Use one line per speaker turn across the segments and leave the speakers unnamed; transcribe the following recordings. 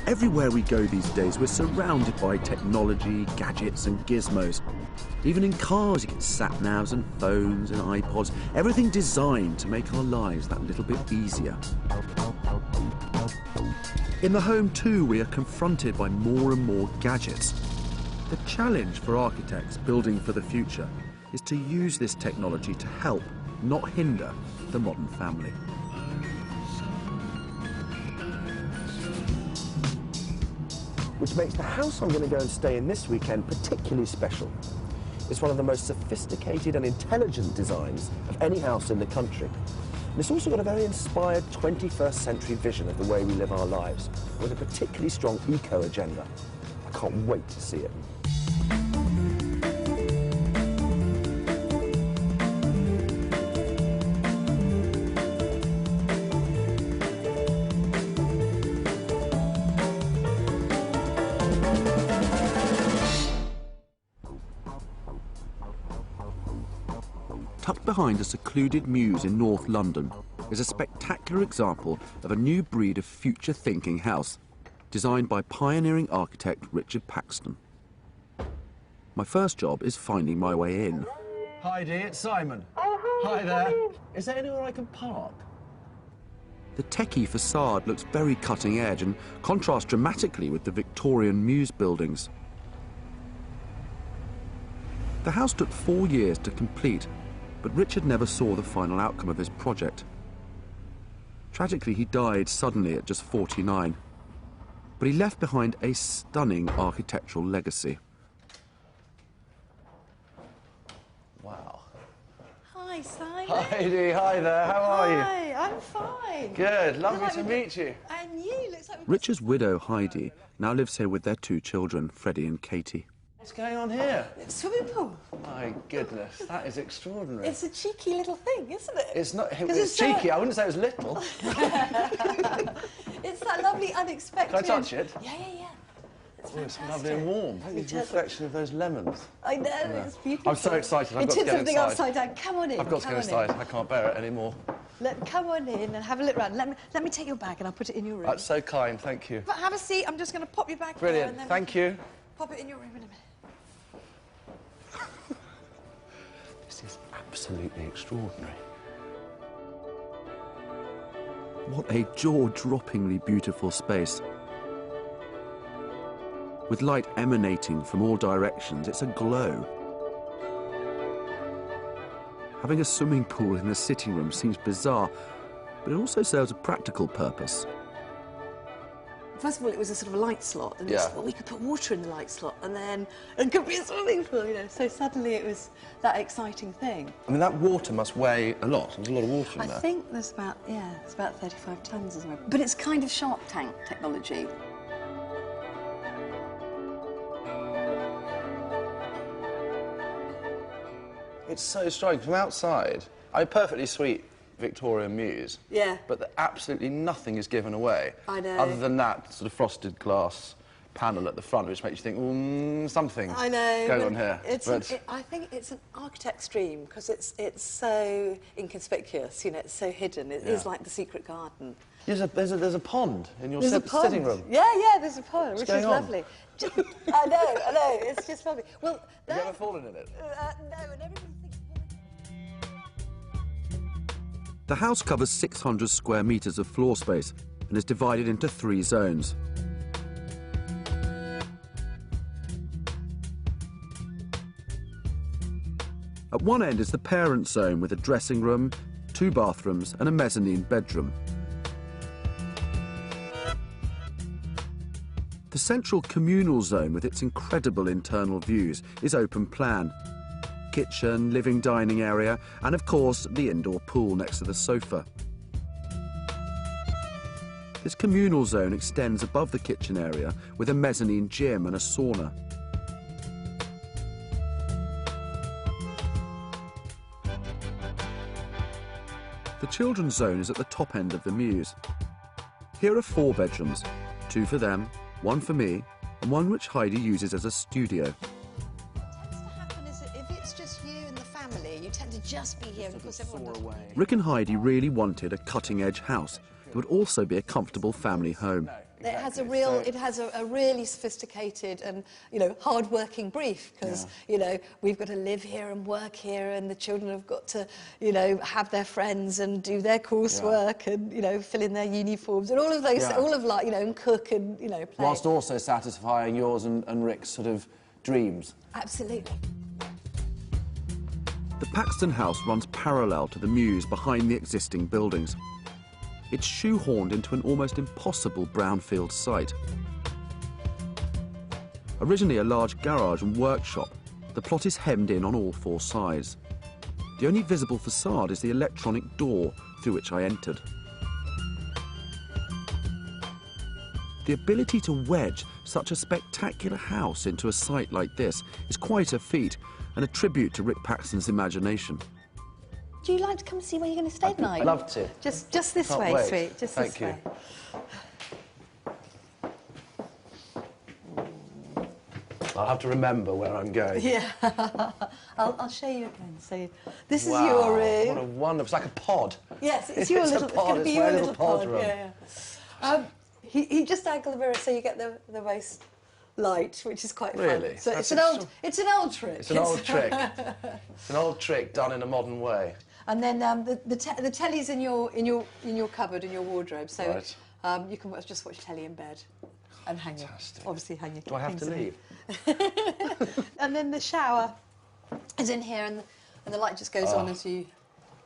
Everywhere we go these days, we're surrounded by technology, gadgets and gizmos. Even in cars, you get sat-navs and phones and iPods, everything designed to make our lives that little bit easier. In the home too, we are confronted by more and more gadgets. The challenge for architects building for the future is to use this technology to help, not hinder, the modern family.
Which makes the house I'm going to go and stay in this weekend particularly special. It's one of the most sophisticated and intelligent designs of any house in the country. And it's also got a very inspired 21st century vision of the way we live our lives, with a particularly strong eco-agenda. I can't wait to see it.
Tucked behind a secluded mews in North London is a spectacular example of a new breed of future-thinking house, designed by pioneering architect Richard Paxton. My first job is finding my way in.
Heidi, it's Simon.
Oh, hi.
Hi there. Is there anywhere I can park?
The techie facade looks very cutting edge and contrasts dramatically with the Victorian mews buildings. The house took 4 years to complete, but Richard never saw the final outcome of his project. Tragically, he died suddenly at just 49, but he left behind a stunning architectural legacy.
Wow. Hi, Simon.
Heidi, hi there. How are you?
Hi, I'm fine.
Good. Lovely
Like
to meet you.
And you, looks like
Richard's widow, Heidi, now lives here with their 2 children, Freddie and Katie.
What's going on here?
swimming pool.
My goodness, that is extraordinary.
It's a cheeky little thing, isn't it?
It's not.
it's
It's cheeky. I wouldn't say it was little.
It's that lovely unexpected.
Can I touch it?
Yeah. It's
Oh, it's
fantastic.
lovely and warm. It's a reflection of those lemons.
I know, it's beautiful.
I'm so excited. I've got to
It
get
turns everything
inside.
upside down. Come on in.
I've got to
come
go
on
inside.
in.
I can't bear it anymore.
Come on in and have a look around. Let me take your bag and I'll put it in your room.
That's so kind. Thank you.
But have a seat. I'm just going to pop your bag there
Brilliant.
and then
Thank you.
pop it in your room in a minute.
This is absolutely extraordinary.
What a jaw-droppingly beautiful space. With light emanating from all directions, it's a glow. Having a swimming pool in the sitting room seems bizarre, but it also serves a practical purpose.
First of all, it was a sort of a light slot, and
Yeah.
well, we could put water in the light slot, and then it could be a swimming pool, you know. So suddenly it was that exciting thing.
I mean, that water must weigh a lot. There's a lot of water in
I
there.
think there's about, it's about 35 tons, isn't it? But it's kind of Shark Tank technology.
It's so striking. From outside, perfectly sweet Victorian mews.
Yeah.
But absolutely nothing is given away.
I know.
Other than that sort of frosted glass panel at the front, which makes you think, something
I know.
going
but
on here.
I think it's an architect's dream because it's so inconspicuous, you know, it's so hidden. It is like the secret garden.
There's a pond in your
There's a pond.
sitting room.
Yeah, there's a pond, which
going
is
on?
lovely. I know, it's just lovely. Well,
Have you ever fallen in it?
no, and everybody thinks...
The house covers 600 square metres of floor space and is divided into 3 zones. At one end is the parent zone with a dressing room, 2 bathrooms and a mezzanine bedroom. The central communal zone with its incredible internal views is open plan. Kitchen, living dining area and of course the indoor pool next to the sofa. This communal zone extends above the kitchen area with a mezzanine gym and a sauna. The children's zone is at the top end of the mews. Here are 4 bedrooms, 2 for them, 1 for me, and 1 which Heidi uses as a studio.
What tends to happen is that if it's just you and the family, you tend to just be here because everyone does.
Rick and Heidi really wanted a cutting-edge house that would also be a comfortable family home.
It has a
exactly.
real,
So-
it has a really sophisticated and, you know, hard-working brief because, you know, we've got to live here and work here, and the children have got to, you know, have their friends and do their coursework and, you know, fill in their uniforms and all of those, all of like, you know, and cook and, you know, play.
Whilst also satisfying yours and Rick's sort of dreams.
Absolutely.
The Paxton house runs parallel to the mews behind the existing buildings. It's shoehorned into an almost impossible brownfield site. Originally a large garage and workshop, the plot is hemmed in on all four sides. The only visible facade is the electronic door through which I entered. The ability to wedge such a spectacular house into a site like this is quite a feat and a tribute to Rick Paxton's imagination.
Do you like to come and see where you're going to stay tonight?
I'd love to.
Just this
Can't
way,
wait.
sweet. Just
Thank
this
you.
way.
I'll have to remember where I'm going.
Yeah. I'll show you again. So this
Wow,
is your room.
what a wonderful... It's like a pod.
Yes, it's your
It's a
little. It's
pod,
going to be
it's
your
my
little
little pod
pod.
room.
Yeah. He just angled the mirror so you get the most light, which is quite
Really?
fun. So
That's
it's an old trick.
It's an old trick. It's an old trick done in a modern way.
And then the telly's in your cupboard, in your wardrobe, so
Right.
you can just watch telly in bed and hang your,
Fantastic.
obviously hang your.
Do I have to
things in
leave?
it. And then the shower is in here, and the light just goes on as you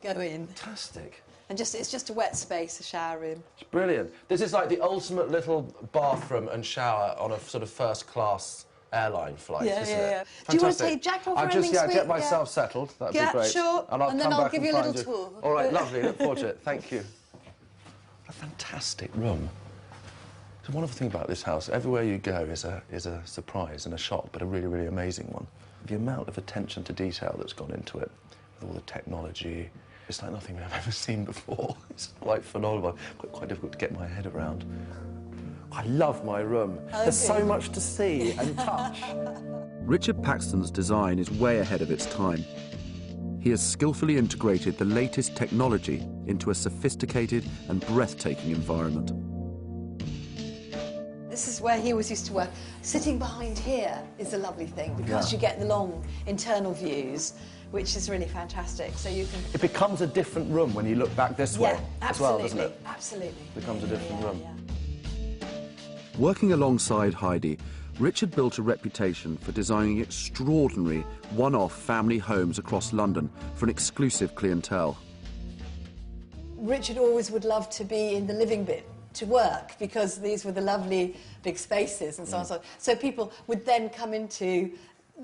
go in.
Fantastic.
And it's just a wet space, a shower room.
It's brilliant. This is like the ultimate little bathroom and shower on a sort of first-class airline flight,
Yeah,
isn't
yeah,
it?
yeah.
Fantastic.
Do you want to take Jack off
I'll
or
just,
anything sweet?
get myself settled. That'd
Yeah,
be great.
sure.
And then
I'll
back
give you a
find
little tour.
All right, lovely. Look forward to it. Thank you. A fantastic room. The wonderful thing about this house, everywhere you go is a surprise and a shock, but a really, really amazing one. The amount of attention to detail that's gone into it, with all the technology, it's like nothing I've ever seen before. It's quite phenomenal, quite difficult to get my head around. I love my room. There's so much to see and touch.
Richard Paxton's design is way ahead of its time. He has skillfully integrated the latest technology into a sophisticated and breathtaking environment.
This is where he always used to work. Sitting behind here is a lovely thing because you get the long internal views, which is really fantastic. So you can.
It becomes a different room when you look back this way as well, doesn't it?
Absolutely.
It becomes a different room.
Working alongside Heidi, Richard built a reputation for designing extraordinary one-off family homes across London for an exclusive clientele.
Richard always would love to be in the living bit to work because these were the lovely big spaces and so on and so on. So people would then come into,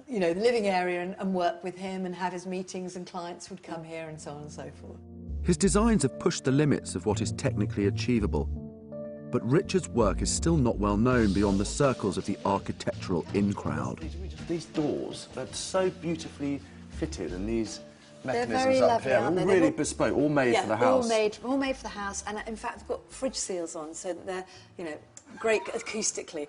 you know, the living area and work with him and have his meetings, and clients would come here and so on and so forth.
His designs have pushed the limits of what is technically achievable. But Richard's work is still not well known beyond the circles of the architectural in-crowd.
These doors, they're so beautifully fitted, and these mechanisms
very
up
lovely,
here
aren't
are
they?
really bespoke, all made for the house.
all made for the house, and in fact they've got fridge seals on, so that they're, you know, great acoustically.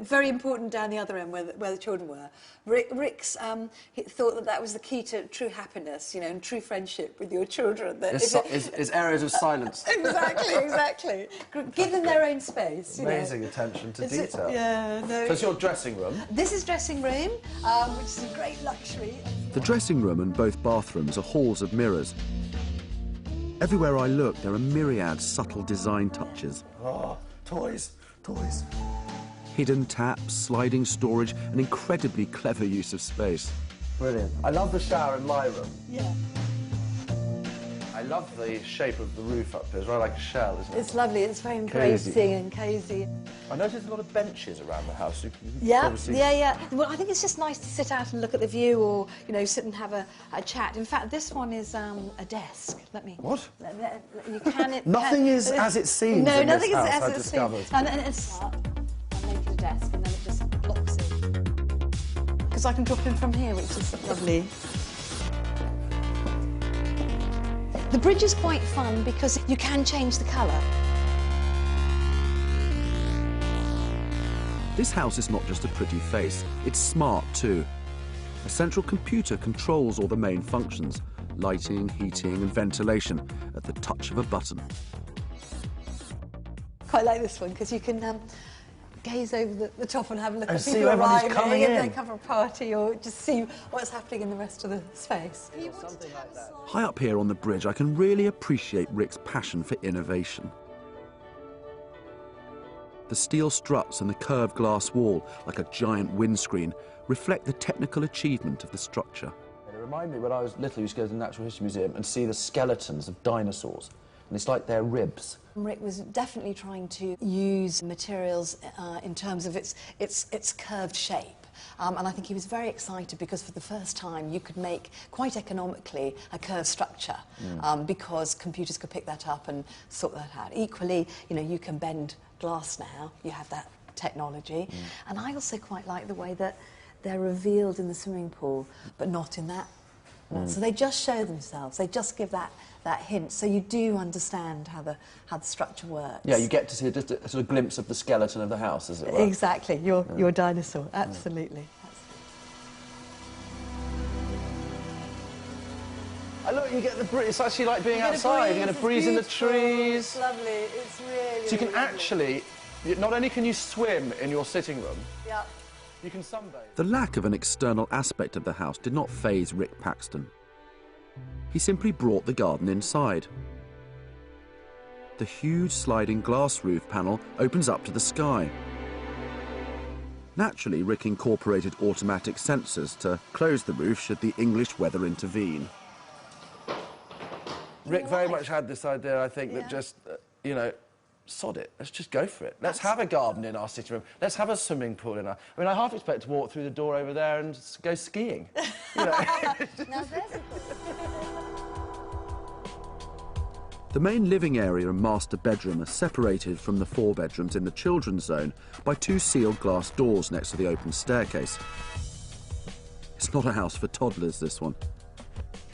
Very important down the other end where the children were. Rick's he thought that was the key to true happiness, you know, and true friendship with your children. That
Is areas of silence.
Exactly. Give them their own space.
Amazing attention to detail.
Yeah, no.
So it's your dressing room.
This is dressing room, which is a great luxury.
The dressing room and both bathrooms are halls of mirrors. Everywhere I look, there are myriad subtle design touches.
Oh, toys.
Hidden taps, sliding storage, an incredibly clever use of space.
Brilliant. I love the shower in my room.
Yeah.
I love the shape of the roof up here. It's right like a shell, isn't it?
It's lovely. It's very embracing and cosy.
I noticed a lot of benches around the house.
Yeah. Well, I think it's just nice to sit out and look at the view, or, you know, sit and have a chat. In fact, this one is a desk. Let me.
What?
You can.
Nothing is as it seems.
No,
in
nothing
this
is
house,
as
I
it
discovered.
seems. And it's. I'll make it a desk, and then it just locks in. Because I can drop in from here, which is lovely. The bridge is quite fun because you can change the colour.
This house is not just a pretty face, it's smart too. A central computer controls all the main functions, lighting, heating and ventilation, at the touch of a button.
quite like this one because you can gaze over the top and have a look
And
at
see
people
everyone who's
arriving
coming
if
in.
they come for a party, or just see what's happening in the rest of the space.
Something like that.
High up here on the bridge, I can really appreciate Rick's passion for innovation. The steel struts and the curved glass wall, like a giant windscreen, reflect the technical achievement of the structure.
It reminded me when I was little, I used to go to the Natural History Museum and see the skeletons of dinosaurs. And it's like their ribs.
Rick was definitely trying to use materials in terms of its curved shape. And I think he was very excited because for the first time you could make quite economically a curved structure because computers could pick that up and sort that out. Equally, you know, you can bend glass now, you have that technology. And I also quite like the way that they're revealed in the swimming pool, but not in that. So they just show themselves, they just give that hint, so you do understand how the structure works.
Yeah, you get to see just a sort of glimpse of the skeleton of the house, as it were.
Exactly, your dinosaur, absolutely.
And look, you get the breeze. It's actually like being outside. You get a breeze in the trees.
It's lovely, it's really,
So you can
really lovely.
actually, not only can you swim in your sitting room,
Yeah.
you can sunbathe.
The lack of an external aspect of the house did not faze Rick Paxton. He simply brought the garden inside. The huge sliding glass roof panel opens up to the sky. Naturally, Rick incorporated automatic sensors to close the roof should the English weather intervene.
Rick very much had this idea, I think, that just, you know, sod it. Let's just go for it. Let's have a garden in our sitting room. Let's have a swimming pool in our... I mean, I half expect to walk through the door over there and go skiing. You know?
Now there's
The main living area and master bedroom are separated from the 4 bedrooms in the children's zone by 2 sealed glass doors next to the open staircase. It's not a house for toddlers, this one.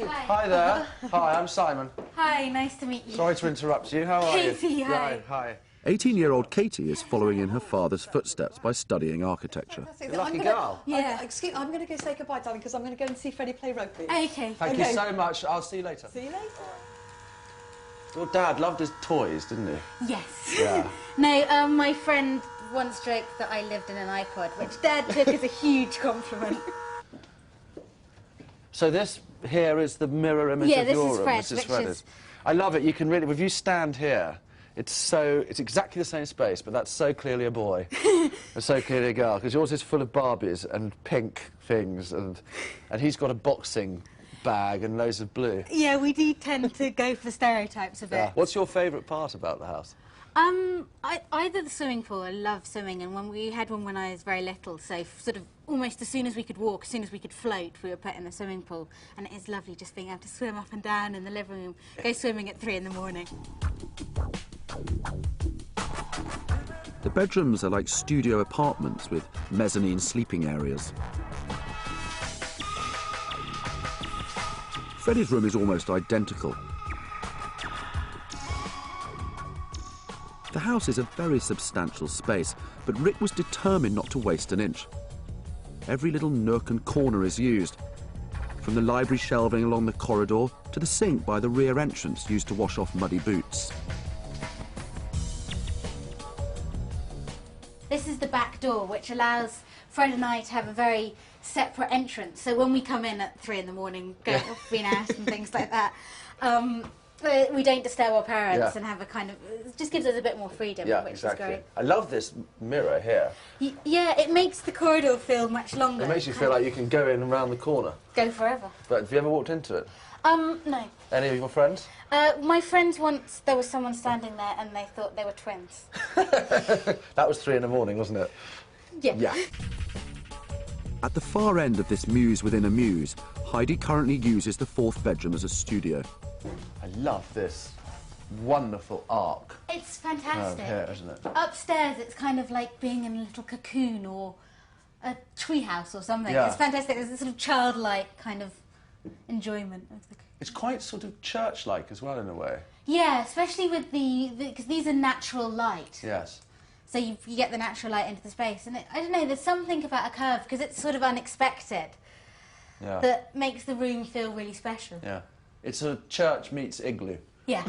Hi there. Hi, I'm Simon.
Hi, nice to meet you.
Sorry to interrupt you. How are you?
Katie, hi.
Hi.
18-year-old Katie is following in her father's footsteps by studying architecture.
Lucky girl.
Yeah.
Excuse me, I'm going to go say goodbye, darling, because I'm going to go and see Freddie play rugby.
Okay.
Thank you so much. I'll see you later.
See you later.
Your dad loved his toys, didn't he?
Yes.
Yeah.
No, my friend once joked that I lived in an iPod, which Dad took as a huge compliment.
So this here is the mirror image
Yeah,
of
this
your
is
room.
Fred,
This is
which
Fred's.
is-
I love it. You can really, if you stand here, it's exactly the same space, but that's so clearly a boy. And so clearly a girl, because yours is full of Barbies and pink things, and he's got a boxing bag and loads of blue.
Yeah, we do tend to go for stereotypes a bit.
Yeah. What's your favourite part about the house?
Either the swimming pool, I love swimming, and we had one when I was very little, so sort of almost as soon as we could walk, as soon as we could float, we were put in the swimming pool, and it is lovely just being able to swim up and down in the living room, go swimming at 3 in the morning.
The bedrooms are like studio apartments with mezzanine sleeping areas. Freddie's room is almost identical. The house is a very substantial space, but Rick was determined not to waste an inch. Every little nook and corner is used, from the library shelving along the corridor to the sink by the rear entrance used to wash off muddy boots.
This is the back door, which allows Fred and I to have a very separate entrance. So when we come in at 3 in the morning, go off being out and things like that, we don't disturb our parents and have a kind of... It just gives us a bit more freedom, which is great.
I love this mirror here.
Yeah, it makes the corridor feel much longer.
It makes you feel like you can go in and round the corner.
Go forever.
But have you ever walked into it?
No.
Any of your friends?
My friends once, there was someone standing there and they thought they were twins.
That was 3 in the morning, wasn't it?
Yeah.
At the far end of this muse within a muse, Heidi currently uses the 4th bedroom as a studio.
I love this wonderful arc.
It's fantastic.
Here, isn't it?
Upstairs, it's kind of like being in a little cocoon or a treehouse or something.
Yeah.
It's fantastic. There's this sort of childlike kind of enjoyment of the...
It's quite sort of church-like as well, in a way.
Yeah, especially with because these are natural light.
Yes.
So you get the natural light into the space. And I don't know, there's something about a curve, because it's sort of unexpected, that makes the room feel really special.
Yeah. It's a church meets igloo.
Yeah.